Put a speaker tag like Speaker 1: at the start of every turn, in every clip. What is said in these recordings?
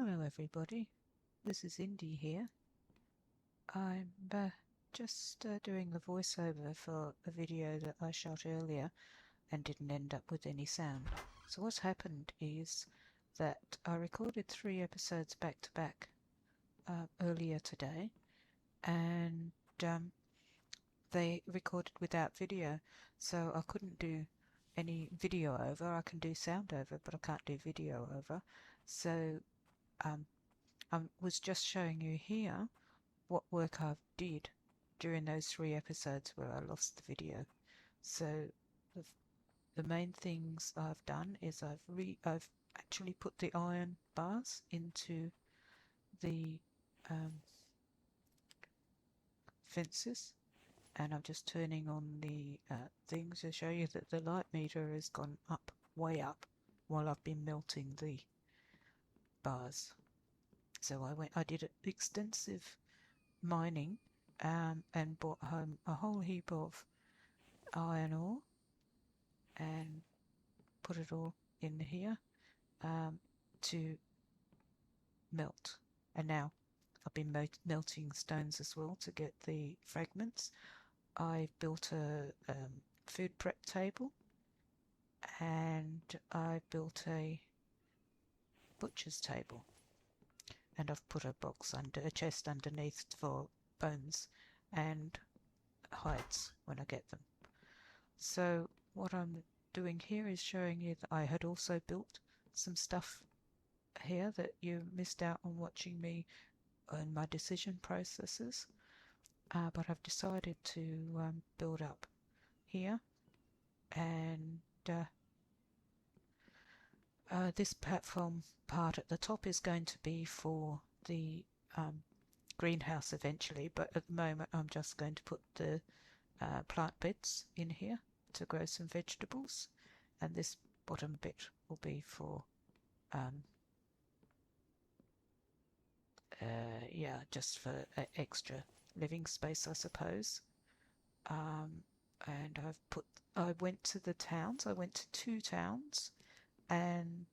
Speaker 1: Hello everybody, this is Indy here. I'm just doing the voiceover for a video that I shot earlier and didn't end up with any sound. So what's happened is that I recorded 3 episodes back to back earlier today, and they recorded without video, so I couldn't do any video over. I can do sound over, but I can't do video over. So I was just showing you here what work I've did during those 3 episodes where I lost the video. So the, the main things I've done is I've actually put the iron bars into the fences, and I'm just turning on the things to show you that the light meter has gone up, way up, while I've been melting the bars. So I did extensive mining and brought home a whole heap of iron ore and put it all in here to melt. And now I've been melting stones as well to get the fragments. I've built a food prep table, and I built a butcher's table, and I've put a chest underneath for bones and hides when I get them. So what I'm doing here is showing you that I had also built some stuff here that you missed out on watching me and my decision processes, but I've decided to build up here, and this platform part at the top is going to be for the greenhouse eventually, but at the moment I'm just going to put the plant beds in here to grow some vegetables, and this bottom bit will be for just for extra living space, I suppose. And I went to the towns. I went to 2 towns, and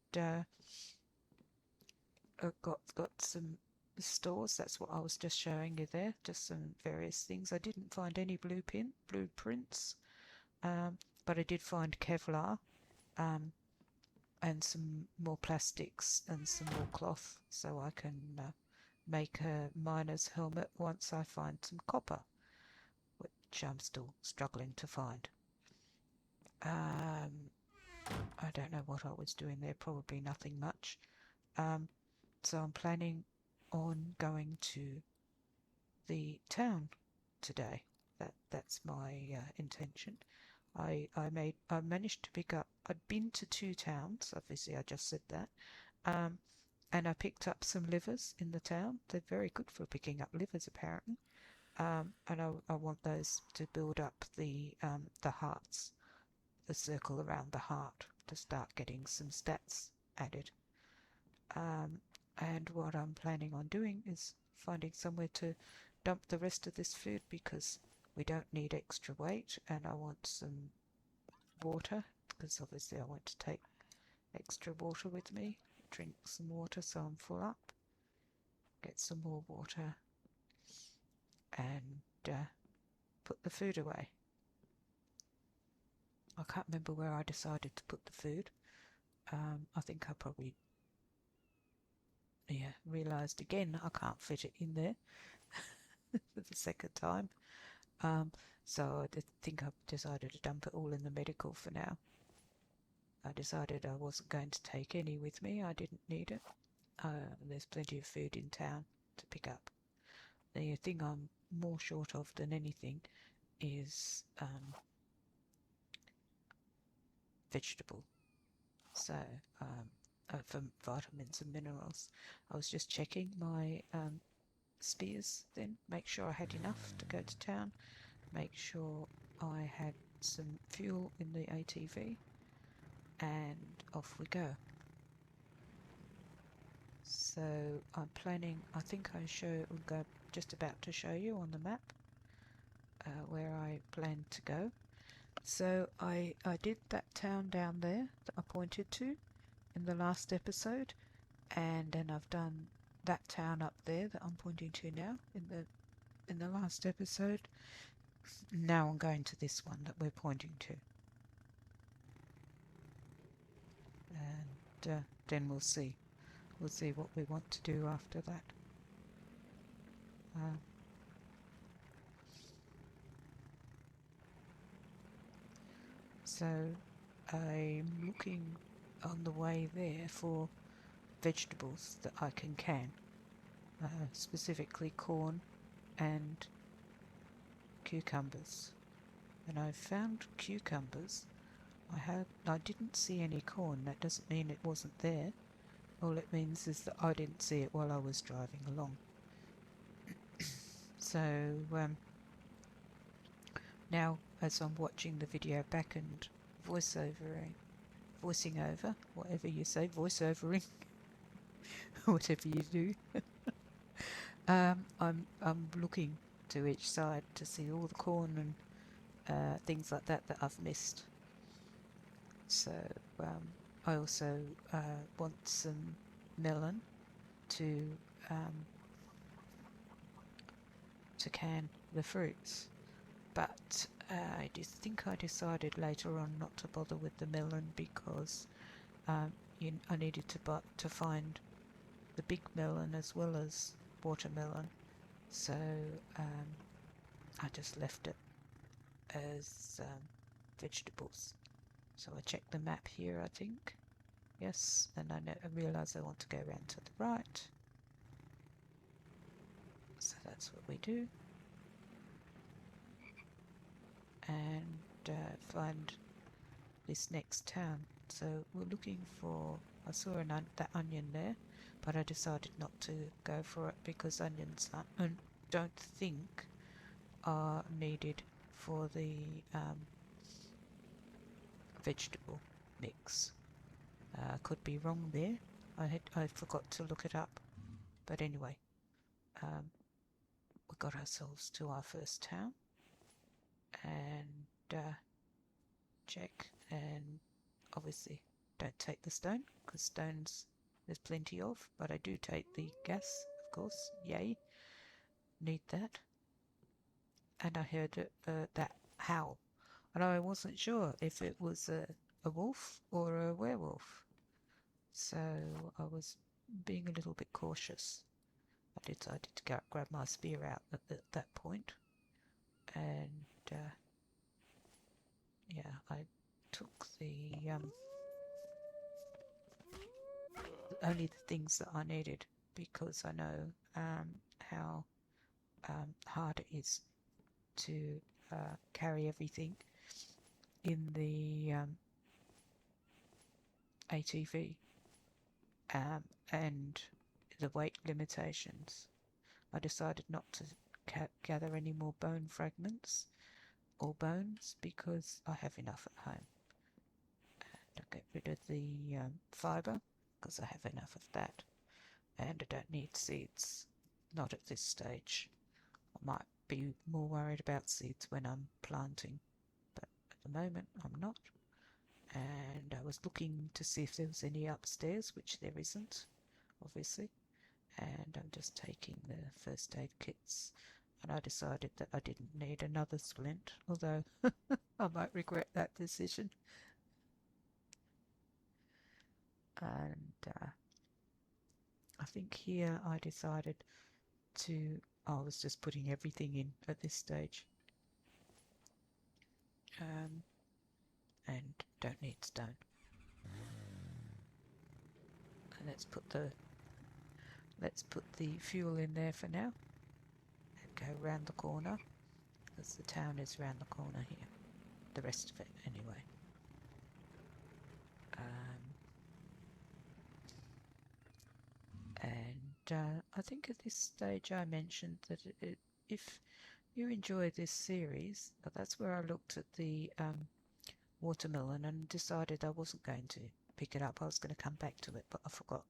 Speaker 1: got some stores. That's what I was just showing you there, just some various things. I didn't find any blueprints, but I did find Kevlar, and some more plastics and some more cloth, so I can make a miner's helmet once I find some copper, which I'm still struggling to find. I don't know what I was doing there, probably nothing much. So I'm planning on going to the town today. That's my intention. I managed to pick up. I'd been to 2 towns. Obviously, I just said that. And I picked up some livers in the town. They're very good for picking up livers, apparently. And I want those to build up the hearts, the circle around the heart, to start getting some stats added. And what I'm planning on doing is finding somewhere to dump the rest of this food, because we don't need extra weight, and I want some water, because obviously I want to take extra water with me. Drink some water so I'm full up, get some more water, and put the food away. I can't remember where I decided to put the food. I think I probably realised again I can't fit it in there for the second time. So I think I've decided to dump it all in the medical for now. I decided I wasn't going to take any with me. I didn't need it. There's plenty of food in town to pick up. The thing I'm more short of than anything is vegetable. So for vitamins and minerals, I was just checking my spears then, make sure I had enough to go to town, make sure I had some fuel in the ATV, and off we go. So I'm planning, I think I'm just about to show you on the map where I plan to go. So I did that town down there that I pointed to in the last episode, and then I've done that town up there that I'm pointing to now in the last episode. Now I'm going to this one that we're pointing to, and then we'll see what we want to do after that. So I'm looking on the way there for vegetables that I can, specifically corn and cucumbers. And I found cucumbers. I didn't see any corn. That doesn't mean it wasn't there. All it means is that I didn't see it while I was driving along. So now, as I'm watching the video back and voicing over, whatever you say, voiceovering, whatever you do, I'm looking to each side to see all the corn and things like that I've missed. So I also want some melon to can the fruits, but I think I decided later on not to bother with the melon because I needed to find the big melon as well as watermelon, so I just left it as vegetables. So I checked the map here, I think. Yes, and I realise I want to go around to the right. So that's what we do. And find this next town. So we're looking for, I saw that onion there, but I decided not to go for it because onions don't think are needed for the vegetable mix. Could be wrong there. I forgot to look it up. But anyway, we got ourselves to our first town and check, and obviously don't take the stone because stones there's plenty of, but I do take the gas, of course. Yay, need that. And I heard that howl, and I wasn't sure if it was a wolf or a werewolf, so I was being a little bit cautious. I decided to grab my spear out at that point, and yeah, I took the only the things that I needed because I know how hard it is to carry everything in the ATV and the weight limitations. I decided not to gather any more bone fragments or bones because I have enough at home. And I'll get rid of the fibre because I have enough of that. And I don't need seeds, not at this stage. I might be more worried about seeds when I'm planting, but at the moment I'm not. And I was looking to see if there was any upstairs, which there isn't, obviously. And I'm just taking the first aid kits, and I decided that I didn't need another splint, although I might regret that decision. And I think here I decided I was just putting everything in at this stage, and don't need stone. And let's put the fuel in there for now and go round the corner because the town is round the corner here, the rest of it anyway. And I think at this stage I mentioned that if you enjoy this series, that's where I looked at the watermelon and decided I wasn't going to pick it up. I was going to come back to it, but I forgot.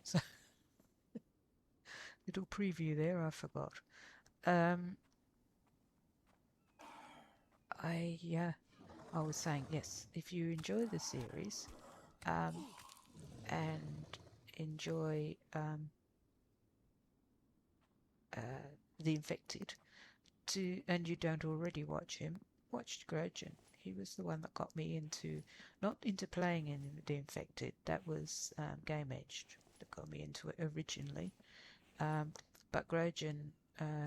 Speaker 1: So little preview there, I forgot. I was saying, yes, if you enjoy the series and enjoy The Infected, and you don't already watch him, watch Grojan. He was the one that got me into, not into playing in The Infected, that was Game Edged that got me into it originally. But Grojan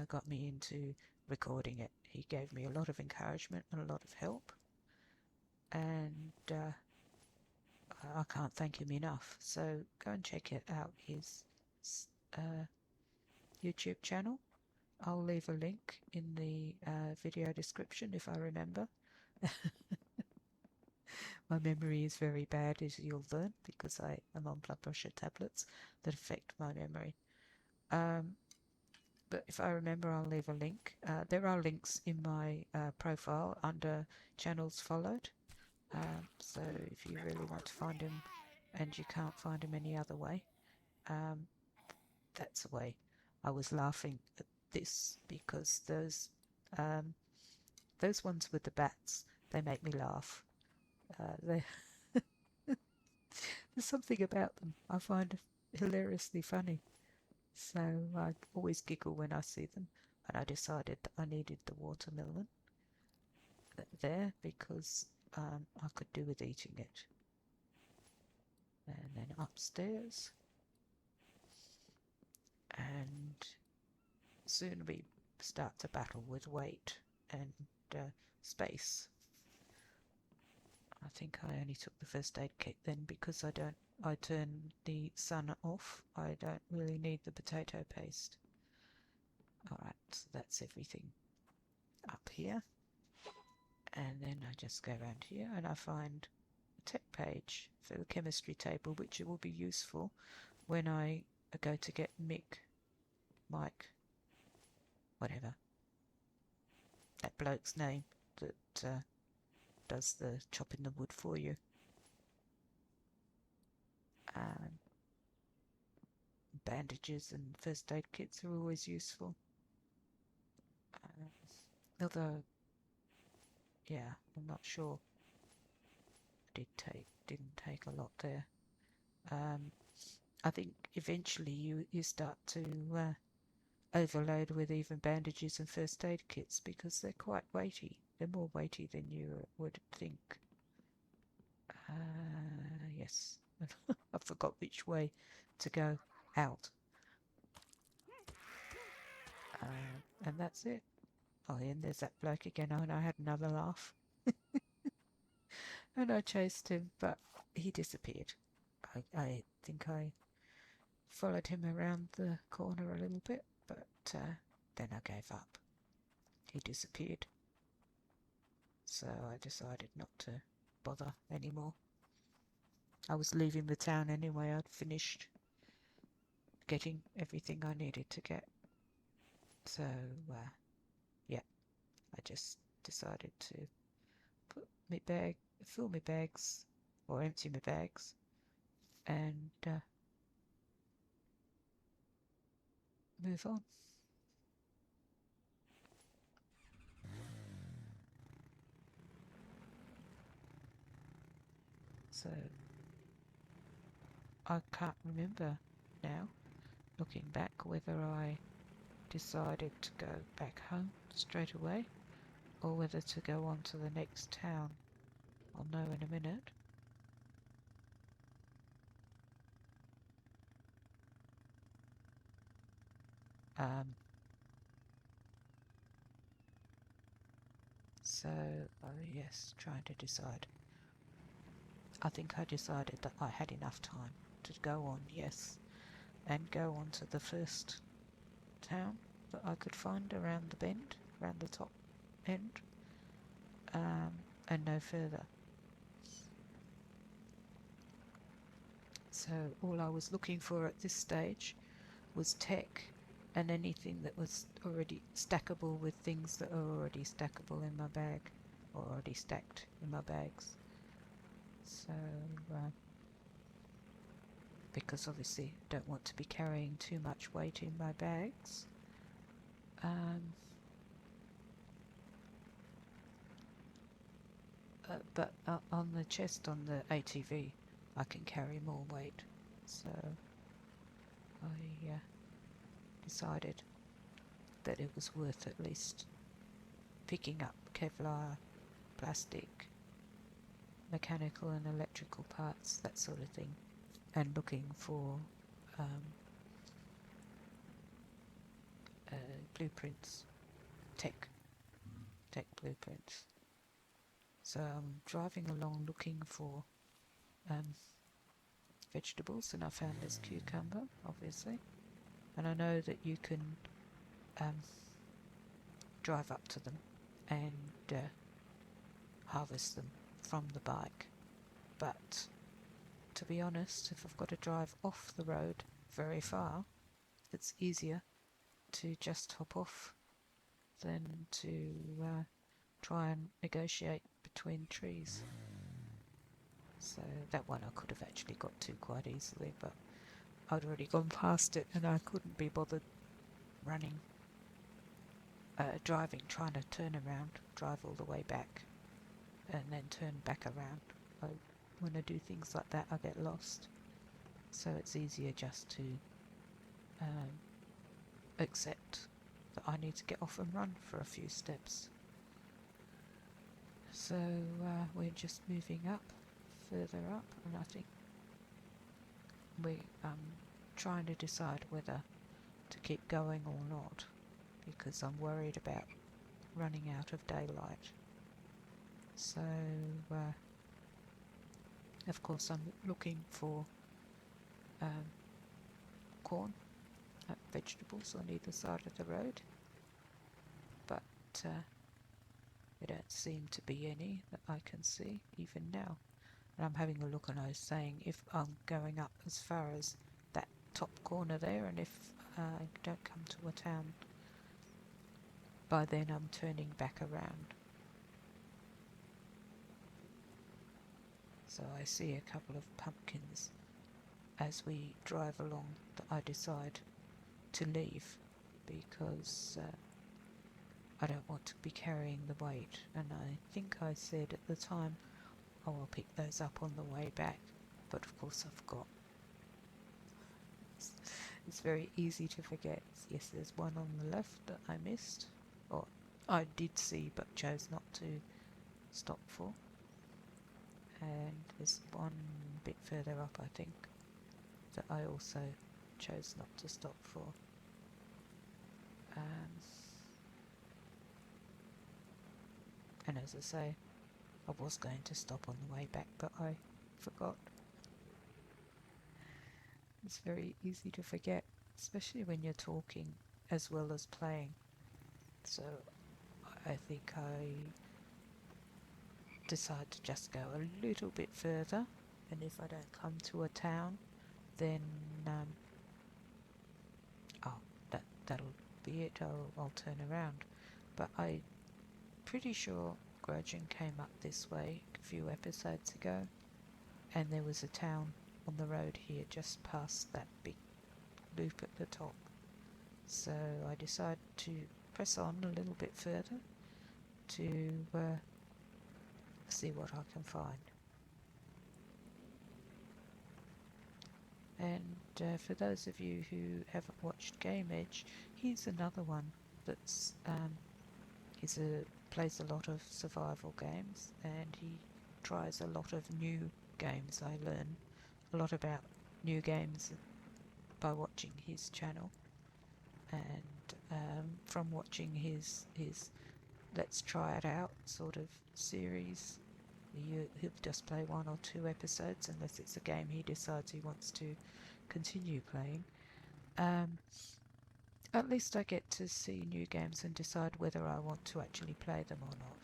Speaker 1: got me into recording it. He gave me a lot of encouragement and a lot of help, and I can't thank him enough. So go and check it out, his YouTube channel. I'll leave a link in the video description if I remember. My memory is very bad, as you'll learn, because I am on blood pressure tablets that affect my memory. But if I remember, I'll leave a link. There are links in my profile under channels followed. So if you really want to find him and you can't find him any other way, that's a way. I was laughing at this because those ones with the bats, they make me laugh. There's something about them I find hilariously funny. So I always giggle when I see them, and I decided that I needed the watermelon there because I could do with eating it. And then upstairs, and soon we start to battle with weight and space. I think I only took the first aid kit then because I turn the sun off. I don't really need the potato paste. Alright, so that's everything up here. And then I just go around here and I find a tech page for the chemistry table, which will be useful when I go to get Mike, whatever, that bloke's name that does the chopping the wood for you. Bandages and first aid kits are always useful. Although, yeah, I'm not sure. Didn't take a lot there. I think eventually you start to overload with even bandages and first aid kits because they're quite weighty. They're more weighty than you would think. Yes, I forgot which way to go out. And that's it. Oh, and there's that bloke again, and I had another laugh. And I chased him, but he disappeared. I think I followed him around the corner a little bit, but then I gave up. He disappeared. So I decided not to bother anymore. I was leaving the town anyway. I'd finished getting everything I needed to get. So, yeah, I just decided to fill my bags, or empty my bags, and move on. So I can't remember now, looking back, whether I decided to go back home straight away or whether to go on to the next town. I'll know in a minute. So, yes, trying to decide. I think I decided that I had enough time to go on, yes, and go on to the first town that I could find around the bend, around the top end, and no further. So all I was looking for at this stage was tech and anything that was already stackable with things that are already stackable in my bag, or already stacked in my bags. So, because obviously I don't want to be carrying too much weight in my bags. But on the chest on the ATV I can carry more weight, so decided that it was worth at least picking up Kevlar, plastic, mechanical and electrical parts, that sort of thing, and looking for blueprints, tech blueprints. So I'm driving along looking for vegetables, and I found this cucumber, obviously, and I know that you can drive up to them and harvest them from the bike, but to be honest, if I've got to drive off the road very far, it's easier to just hop off than to try and negotiate between trees. So that one I could have actually got to quite easily, but I'd already gone past it and I couldn't be bothered running, driving, trying to turn around, drive all the way back and then turn back around. When I do things like that I get lost, so it's easier just to accept that I need to get off and run for a few steps. So we're just moving up, further up, and I think we're trying to decide whether to keep going or not, because I'm worried about running out of daylight. So of course I'm looking for corn, vegetables on either side of the road, but there don't seem to be any that I can see even now. And I'm having a look and I was saying if I'm going up as far as that top corner there, and if I don't come to a town by then, I'm turning back around. So I see a couple of pumpkins as we drive along that I decide to leave because I don't want to be carrying the weight, and I think I said at the time, oh, I'll pick those up on the way back, but of course I forgot. It's very easy to forget. Yes, there's one on the left that I missed, or I did see but chose not to stop for, and there's one bit further up I think that I also chose not to stop for. And as I say, I was going to stop on the way back, but I forgot. It's very easy to forget, especially when you're talking as well as playing. So I think I decide to just go a little bit further, and if I don't come to a town, then that'll be it. I'll turn around. But I'm pretty sure Grudgeon came up this way a few episodes ago, and there was a town on the road here just past that big loop at the top. So I decided to press on a little bit further to see what I can find. And for those of you who haven't watched Game Edge, he's another one that's plays a lot of survival games, and he tries a lot of new games. I learn a lot about new games by watching his channel, and from watching his Let's Try It Out sort of series. He'll just play 1 or 2 episodes unless it's a game he decides he wants to continue playing. At least I get to see new games and decide whether I want to actually play them or not.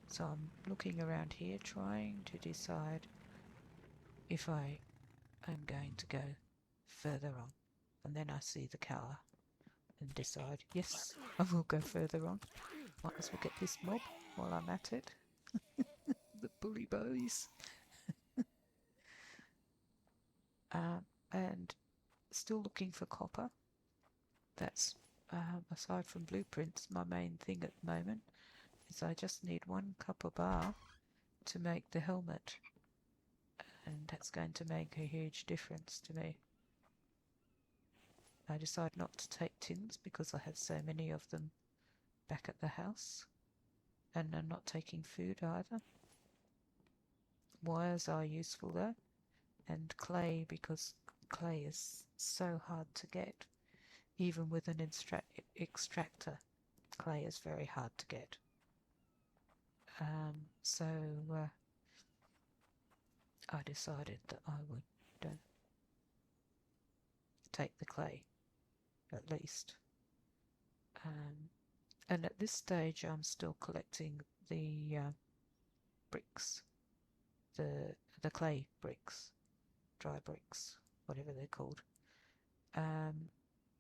Speaker 1: So I'm looking around here trying to decide if I am going to go further on. And then I see the car and decide, yes, I will go further on. Might as well get this mob while I'm at it. The bully boys. And still looking for copper. That's, aside from blueprints, my main thing at the moment is I just need 1 copper bar to make the helmet. And that's going to make a huge difference to me. I decided not to take tins because I have so many of them back at the house, and I'm not taking food either. Wires are useful though, and clay, because clay is so hard to get. Even with an extractor, clay is very hard to get. So I decided that I would take the clay, at least. And at this stage I'm still collecting the bricks, the clay bricks, dry bricks, whatever they're called. And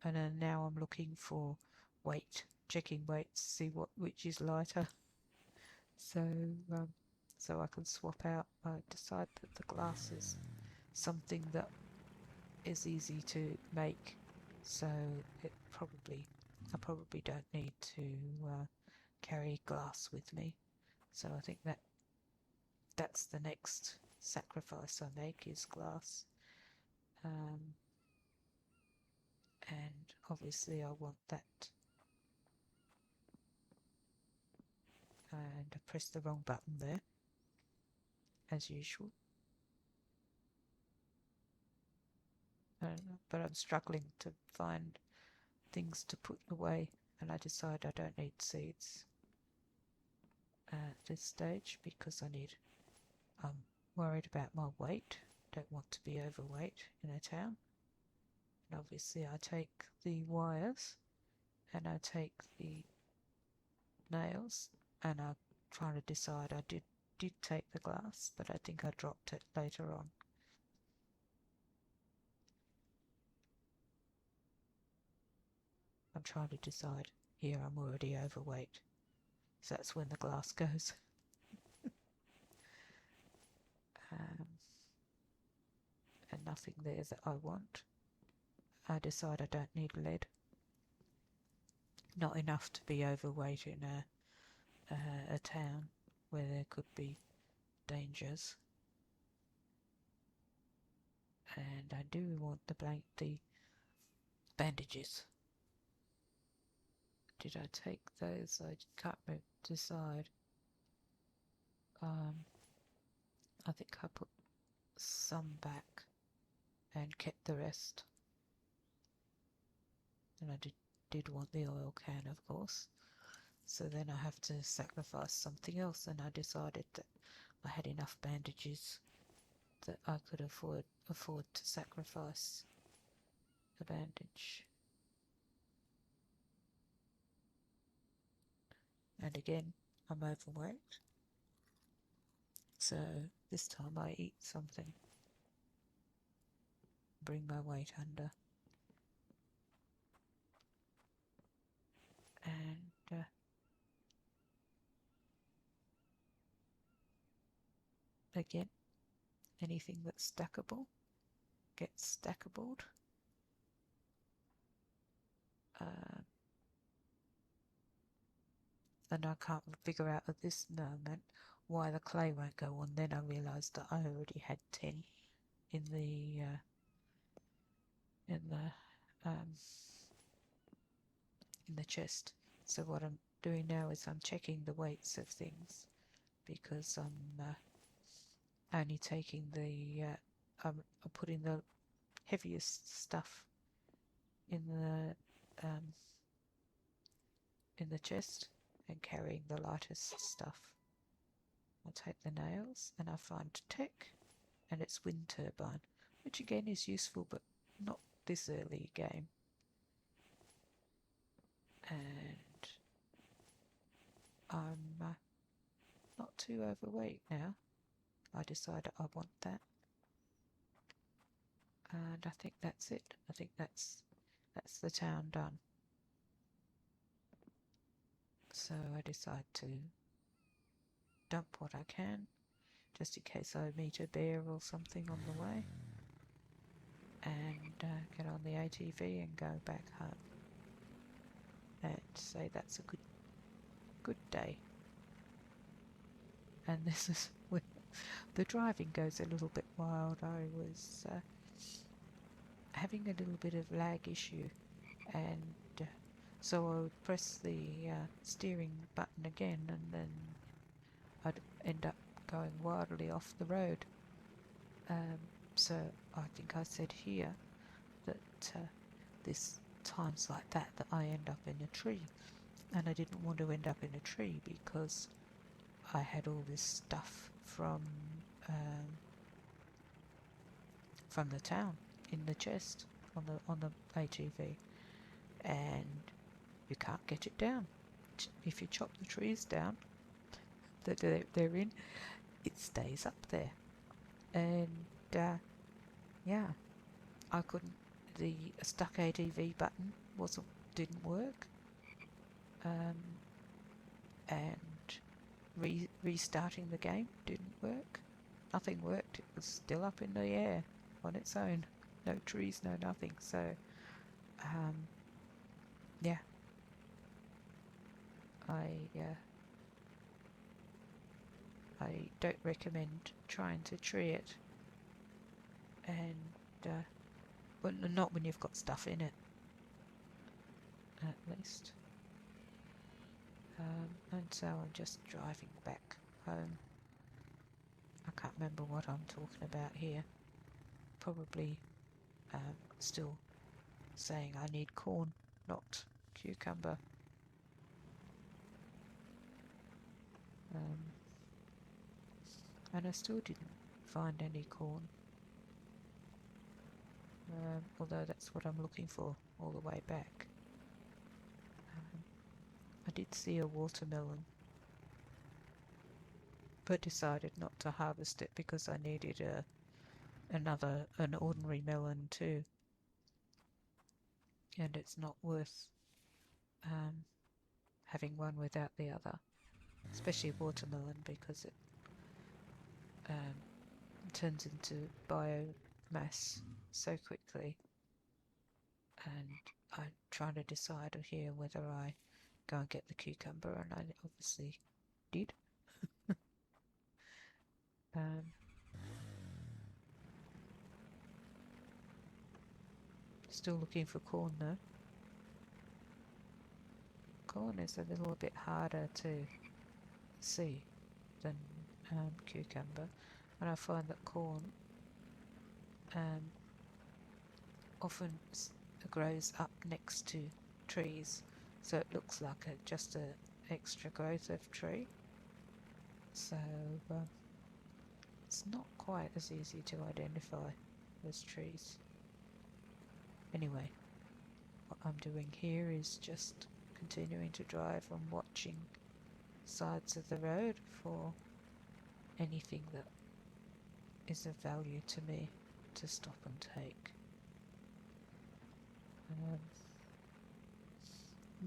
Speaker 1: then now I'm looking for weight, checking weights, see which is lighter. So I can swap out. I decide that the glass is something that is easy to make, so I probably don't need to carry glass with me. So I think that's the next sacrifice I make, is glass. And obviously I want that. And I pressed the wrong button there, as usual. But I'm struggling to find things to put away, and I decide I don't need seeds at this stage because I'm worried about my weight. Don't want to be overweight in a town. And obviously I take the wires and I take the nails, and I'm trying to decide. I did take the glass, but I think I dropped it later on. I'm trying to decide. Here I'm already overweight, so that's when the glass goes. And nothing there that I want. I decide I don't need lead. Not enough to be overweight in a town where there could be dangers. And I do want the bandages. Did I take those? I can't decide. I think I put some back and kept the rest. And I did want the oil can, of course. So then I have to sacrifice something else, and I decided that I had enough bandages that I could afford to sacrifice a bandage. And again, I'm overweight, so this time I eat something, bring my weight under. And again, anything that's stackable gets stackabled. And I can't figure out at this moment why the clay won't go on. Then I realised that I already had 10 in the chest. So what I'm doing now is I'm checking the weights of things, because I'm only taking I'm putting the heaviest stuff in the chest and carrying the lightest stuff. I take the nails and I find tech, and it's wind turbine, which again is useful, but not this early game. And I'm not too overweight now. I decided I want that, and I think that's it. I think that's the town done. So I decide to dump what I can, just in case I meet a bear or something on the way, and get on the ATV and go back home, and say that's a good day. And this is when the driving goes a little bit wild. I was having a little bit of lag issue and so I would press the steering button again, and then I'd end up going wildly off the road. So I think I said here that there's times like that I end up in a tree, and I didn't want to end up in a tree because I had all this stuff from the town in the chest on the ATV, and you can't get it down. If you chop the trees down that they're in, it stays up there. And yeah, I couldn't. The stuck ATV button didn't work, and restarting the game didn't work. Nothing worked. It was still up in the air on its own. No trees, no nothing. So yeah, I don't recommend trying to tree it, and well, not when you've got stuff in it, at least. And so I'm just driving back home. I can't remember what I'm talking about here. Probably still saying I need corn, not cucumber. And I still didn't find any corn, although that's what I'm looking for all the way back. I did see a watermelon, but decided not to harvest it because I needed an ordinary melon too, and it's not worth having one without the other, especially watermelon, because it turns into biomass so quickly. And I'm trying to decide here whether I go and get the cucumber, and I obviously did. Still looking for corn though. Corn is a little bit harder to see than cucumber, and I find that corn often grows up next to trees, so it looks like just an extra growth of tree. So it's not quite as easy to identify as trees. Anyway, what I'm doing here is just continuing to drive and watching sides of the road for anything that is of value to me to stop and take.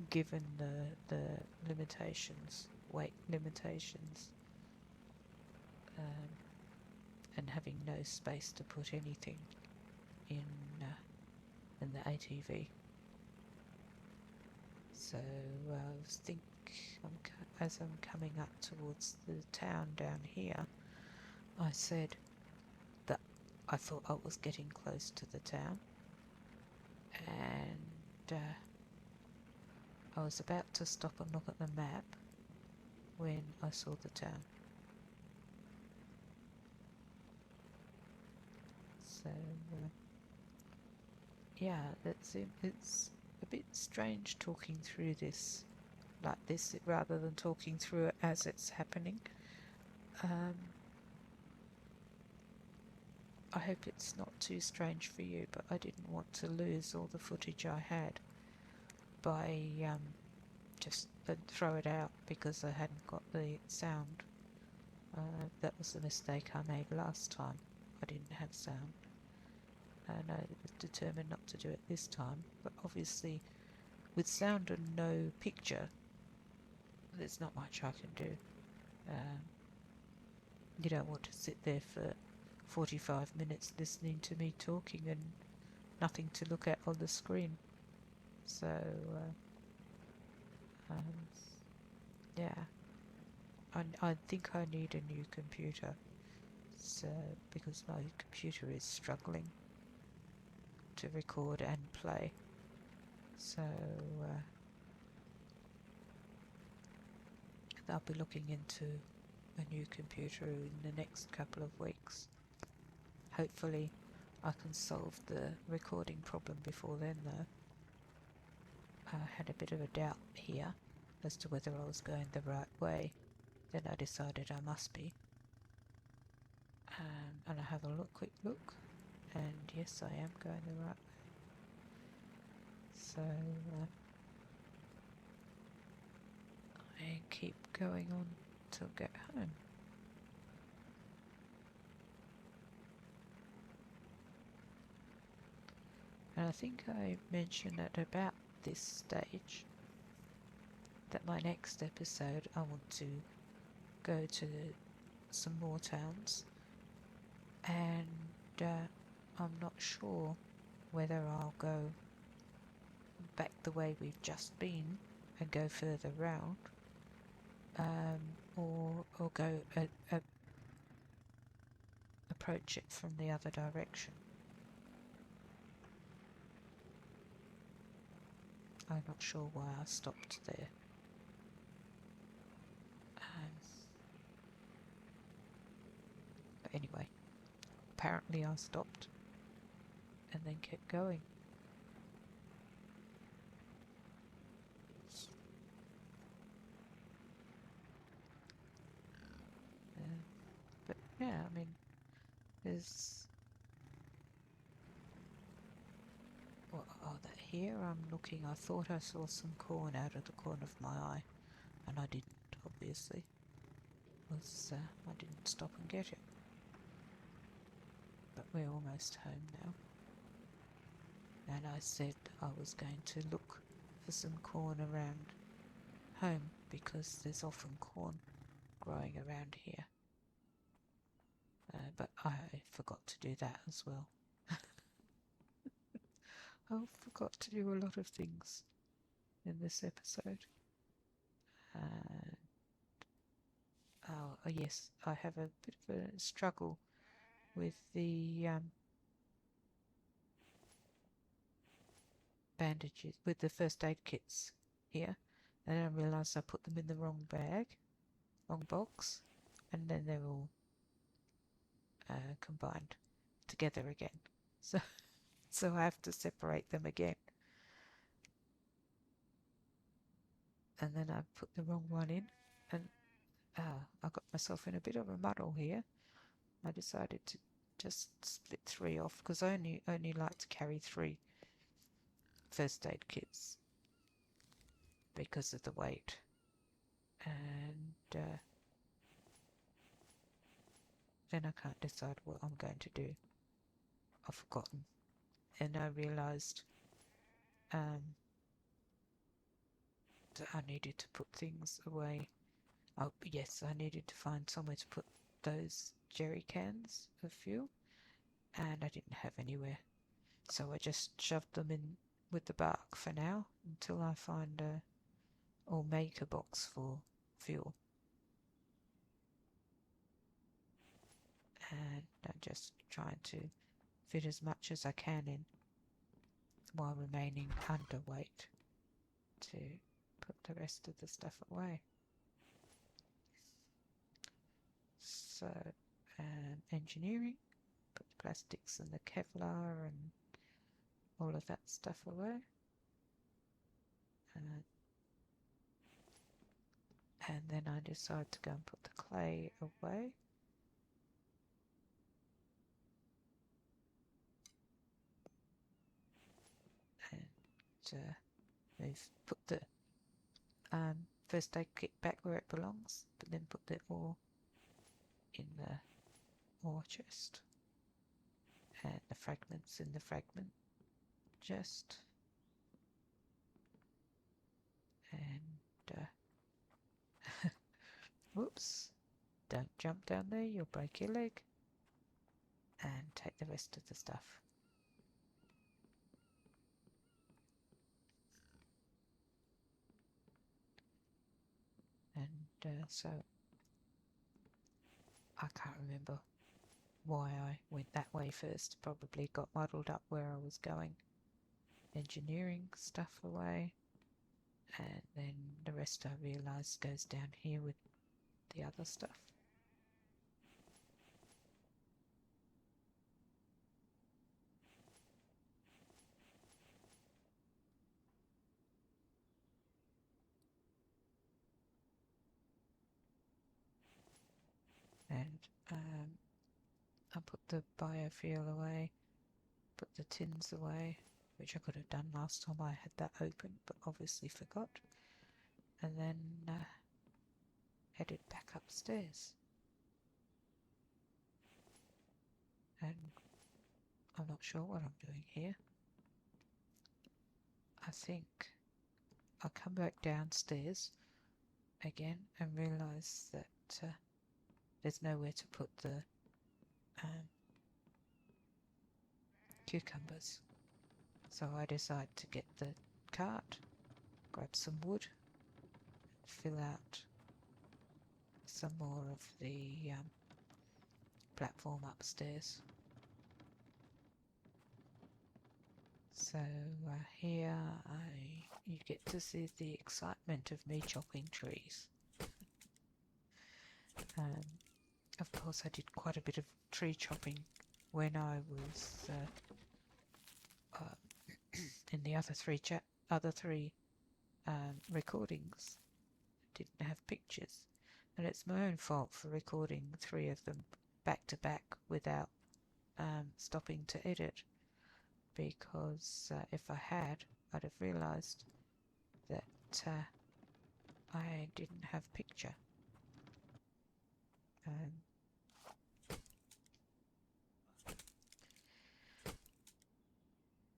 Speaker 1: Given the limitations, weight limitations, and having no space to put anything in the ATV. So as I'm coming up towards the town down here, I said that I thought I was getting close to the town, and I was about to stop and look at the map when I saw the town. So yeah, it's a bit strange talking through this like this rather than talking through it as it's happening. I hope it's not too strange for you, but I didn't want to lose all the footage I had by just throw it out because I hadn't got the sound. That was the mistake I made last time. I didn't have sound, and I was determined not to do it this time. But obviously, with sound and no picture, there's not much I can do. You don't want to sit there for 45 minutes listening to me talking and nothing to look at on the screen. So yeah, I think I need a new computer, so because my computer is struggling to record and play. So I'll be looking into a new computer in the next couple of weeks. Hopefully I can solve the recording problem before then though. I had a bit of a doubt here as to whether I was going the right way. Then I decided I must be. And I have a quick look, and yes, I am going the right way. So I keep going on till I get home. And I think I mentioned at about this stage that my next episode I want to go to some more towns, and I'm not sure whether I'll go back the way we've just been and go further round, or go approach it from the other direction. I'm not sure why I stopped there. But anyway, apparently I stopped and then kept going. But yeah, I mean, there's... What are that here? I'm looking. I thought I saw some corn out of the corner of my eye, and I didn't, obviously. I didn't stop and get it. But we're almost home now. And I said I was going to look for some corn around home because there's often corn growing around here. But I forgot to do that as well. I forgot to do a lot of things in this episode. Oh yes, I have a bit of a struggle with the bandages, with the first aid kits here. And I realised I put them in the wrong bag, wrong box, and then they're all combined together again. So I have to separate them again. And then I put the wrong one in, and I got myself in a bit of a muddle here. I decided to just split 3 off because I only like to carry 3 first aid kits because of the weight. And then I can't decide what I'm going to do. I've forgotten. And I realised that I needed to put things away. Oh yes, I needed to find somewhere to put those jerry cans of fuel, and I didn't have anywhere. So I just shoved them in with the bark for now until I find or make a box for fuel. And I'm just trying to fit as much as I can in while remaining underweight to put the rest of the stuff away. So engineering, put the plastics and the Kevlar and all of that stuff away. And then I decide to go and put the clay away. And put the first aid kit back where it belongs, but then put the ore in the ore chest and the fragments in the fragment chest. And whoops, don't jump down there, you'll break your leg. And take the rest of the stuff. And so I can't remember why I went that way first. Probably got muddled up where I was going engineering stuff away, and then the rest I realise goes down here with the other stuff. And I put the biofuel away, put the tins away, which I could have done last time I had that open, but obviously forgot. And then headed back upstairs. And I'm not sure what I'm doing here. I think I'll come back downstairs again and realise that there's nowhere to put the cucumbers. So I decide to get the cart, grab some wood, fill out some more of the platform upstairs. So here you get to see the excitement of me chopping trees. Of course I did quite a bit of tree chopping when I was in the other three recordings. Didn't have pictures, and it's my own fault for recording 3 of them back to back without stopping to edit, because if I had, I'd have realised that I didn't have picture.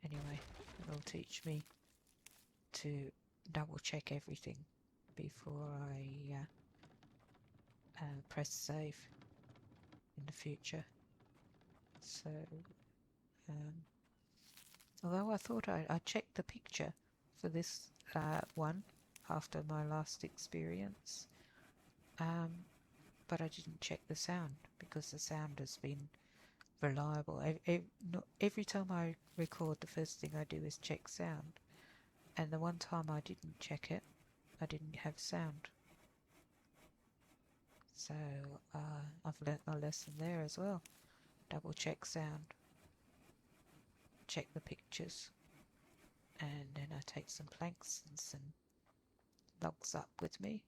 Speaker 1: Anyway, it'll teach me to double check everything before I press save in the future. So although I thought I checked the picture for this one after my last experience, but I didn't check the sound, because the sound has been reliable. Every time I record, the first thing I do is check sound, and the one time I didn't check it, I didn't have sound. So I've learnt my lesson there as well. Double check sound, check the pictures, and then I take some planks and some logs up with me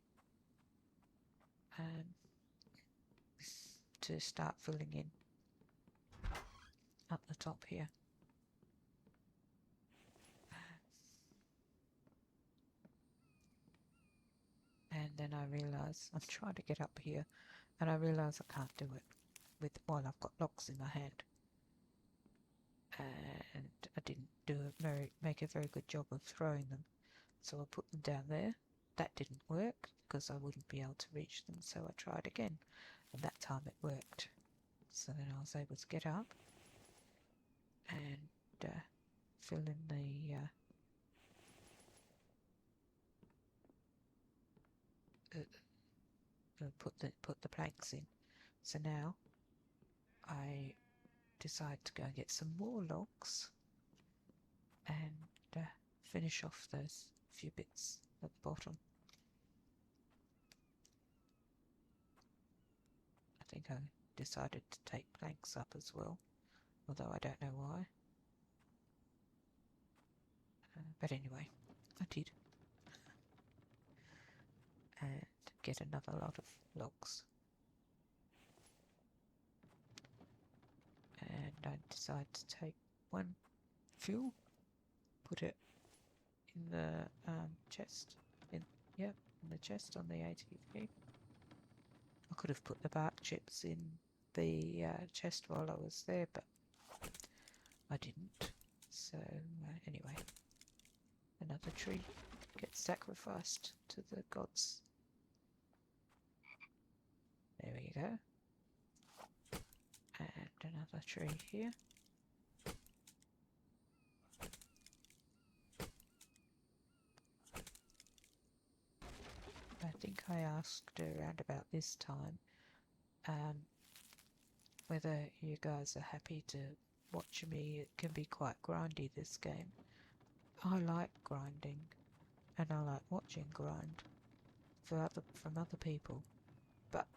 Speaker 1: to start filling in up the top here. And then I realise I'm trying to get up here, and I realise I can't do it while I've got logs in my hand. And I didn't make a very good job of throwing them, so I put them down there. That didn't work because I wouldn't be able to reach them, so I tried again, and that time it worked. So then I was able to get up and fill in put the planks in. So now I decide to go and get some more logs and finish off those few bits at the bottom. I think I decided to take planks up as well, although I don't know why. But anyway, I did. And get another lot of logs. And I decide to take one fuel, put it in the chest, in the chest on the ATV. I could have put the bark chips in the chest while I was there, but I didn't. So anyway, another tree gets sacrificed to the gods. There we go. And another tree here. I think I asked around about this time whether you guys are happy to watch me. It can be quite grindy, this game, I like grinding, and I like watching grind from other people, but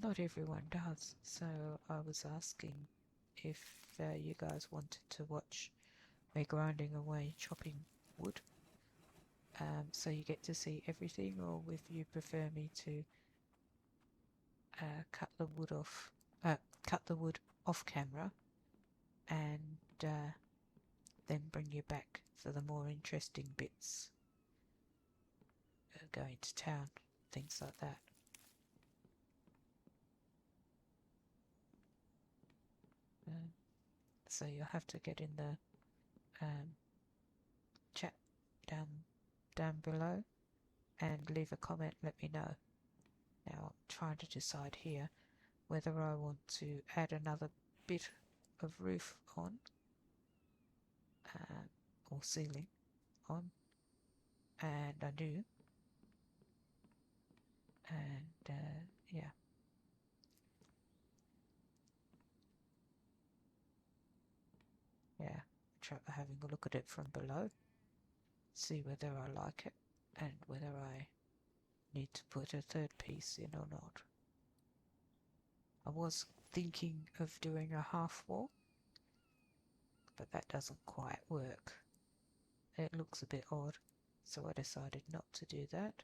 Speaker 1: not everyone does. So I was asking if you guys wanted to watch me grinding away, chopping wood, so you get to see everything, or if you prefer me to cut the wood off camera, and then bring you back for the more interesting bits, going to town, things like that. So you'll have to get in the chat down below and leave a comment. Let me know. Now I'm trying to decide here whether I want to add another bit of roof on, or ceiling on, and I do, and yeah. Try having a look at it from below, see whether I like it and whether I need to put a third piece in or not. I was thinking of doing a half wall, but that doesn't quite work. It looks a bit odd, so I decided not to do that.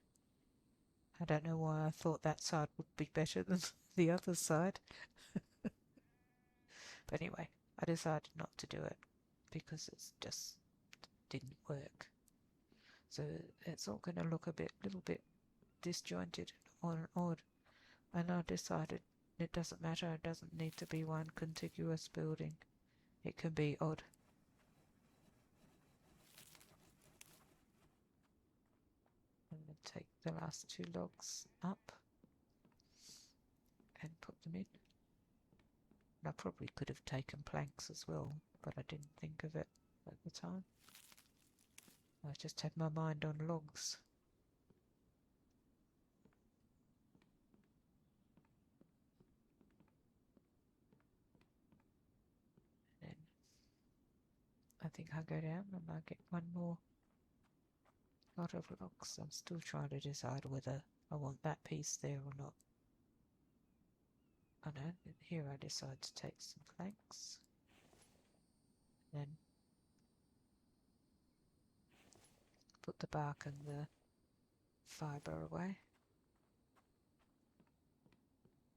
Speaker 1: I don't know why I thought that side would be better than the other side. But anyway, I decided not to do it because it just didn't work. So it's all going to look a little bit disjointed and odd. And I decided it doesn't matter, it doesn't need to be one contiguous building. It can be odd. I'm going to take the last 2 logs up and put them in. And I probably could have taken planks as well, but I didn't think of it at the time. I just had my mind on logs. And then I think I'll go down and I'll get one more lot of logs. I'm still trying to decide whether I want that piece there or not. I know, here I decide to take some planks. Then put the bark and the fibre away.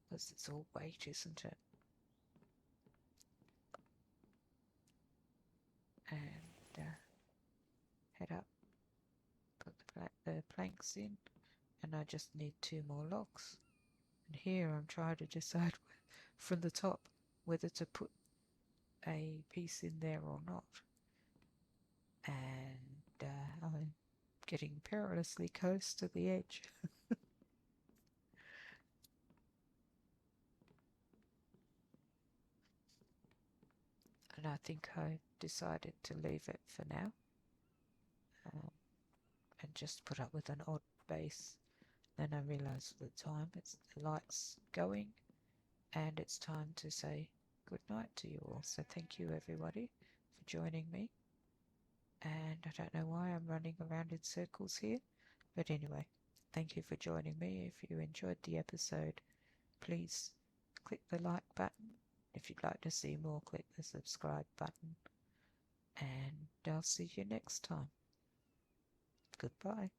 Speaker 1: Because it's all weight, isn't it? And head up, put the planks in, and I just need 2 more logs. And here I'm trying to decide from the top whether to put a piece in there or not. And I'm getting perilously close to the edge. And I think I decided to leave it for now, and just put up with an odd base. Then I realised at the time the light's going, and it's time to say good night to you all. So thank you everybody for joining me. And I don't know why I'm running around in circles here, but anyway, thank you for joining me. If you enjoyed the episode, please click the like button. If you'd like to see more, click the subscribe button. And I'll see you next time. Goodbye.